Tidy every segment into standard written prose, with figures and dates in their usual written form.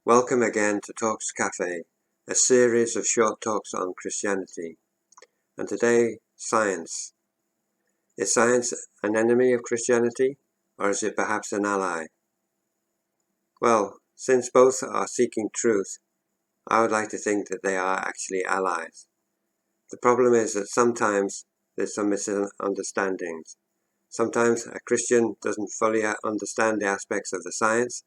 Welcome again to Talks Café, a series of short talks on Christianity. And today, science. Is science an enemy of Christianity, or is it perhaps an ally? Well, since both are seeking truth, I would like to think that they are actually allies. The problem is that sometimes there's some misunderstandings. Sometimes a Christian doesn't fully understand the aspects of the science,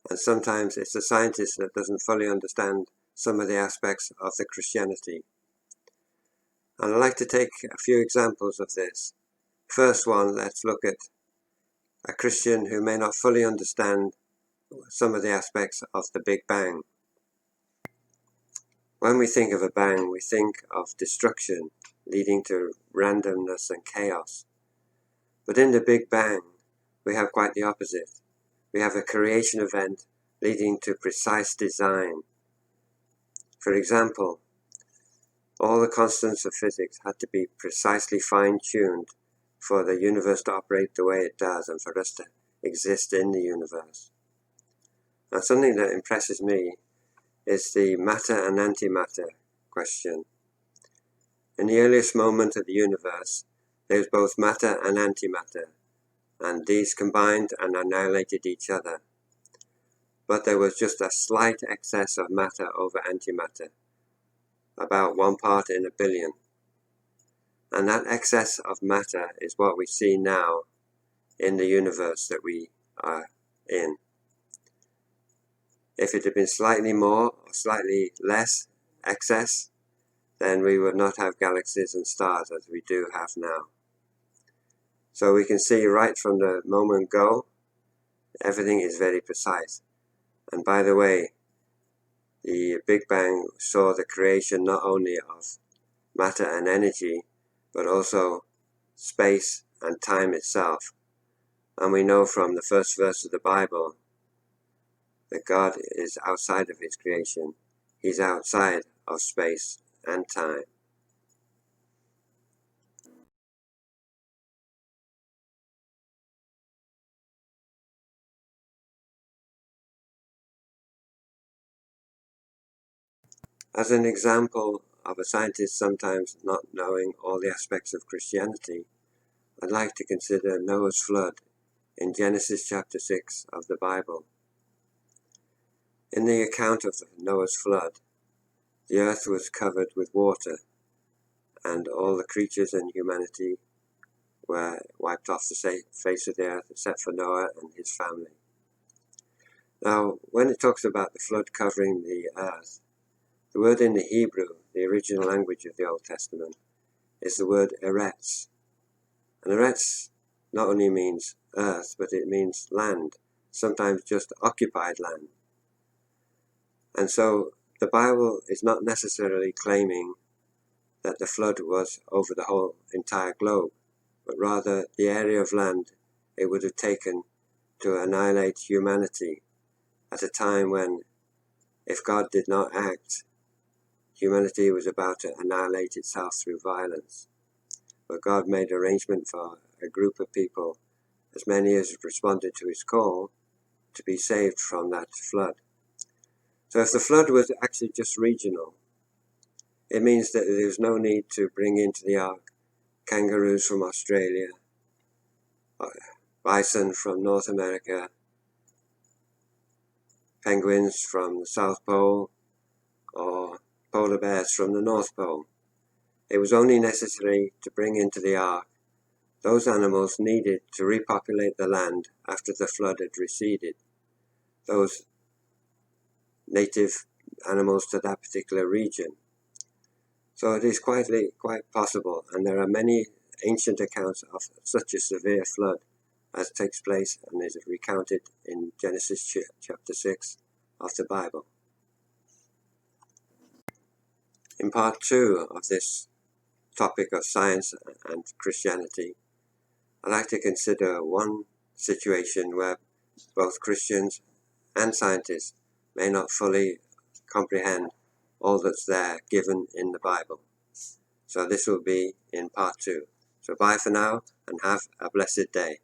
and sometimes it's the scientist that doesn't fully understand some of the aspects of the Christianity. And I'd like to take a few examples of this. First one, let's look at a Christian who may not fully understand some of the aspects of the Big Bang. When we think of a bang, we think of destruction leading to randomness and chaos. But in the Big Bang, we have quite the opposite. We have a creation event leading to precise design. For example, all the constants of physics had to be precisely fine-tuned for the universe to operate the way it does and for us to exist in the universe. Now, something that impresses me is the matter and antimatter question. In the earliest moment of the universe, there was both matter and antimatter, and these combined and annihilated each other. But there was just a slight excess of matter over antimatter, about 1 part in a billion. And that excess of matter is what we see now in the universe that we are in. If it had been slightly more or slightly less excess, then we would not have galaxies and stars as we do have now. So we can see right from the moment go, everything is very precise. And by the way, the Big Bang saw the creation not only of matter and energy, but also space and time itself. And we know from the first verse of the Bible that God is outside of his creation. He's outside of space and time. As an example of a scientist sometimes not knowing all the aspects of Christianity, I'd like to consider Noah's flood in Genesis chapter 6 of the Bible. In the account of Noah's flood, the earth was covered with water, and all the creatures and humanity were wiped off the face of the earth except for Noah and his family. Now, when it talks about the flood covering the earth, the word in the Hebrew, the original language of the Old Testament, is the word eretz. And eretz not only means earth, but it means land, sometimes just occupied land. And so the Bible is not necessarily claiming that the flood was over the whole entire globe, but rather the area of land it would have taken to annihilate humanity at a time when, if God did not act, humanity was about to annihilate itself through violence. But God made arrangement for a group of people, as many as responded to his call, to be saved from that flood. So if the flood was actually just regional, it means that there was no need to bring into the ark kangaroos from Australia, bison from North America, penguins from the South Pole, or polar bears from the North Pole. It was only necessary to bring into the ark those animals needed to repopulate the land after the flood had receded, those native animals to that particular region. So it is quite possible, and there are many ancient accounts of such a severe flood as takes place and is recounted in Genesis chapter 6 of the Bible. In part 2 of this topic of science and Christianity, I'd like to consider one situation where both Christians and scientists may not fully comprehend all that's there given in the Bible. So this will be in part 2. So bye for now and have a blessed day.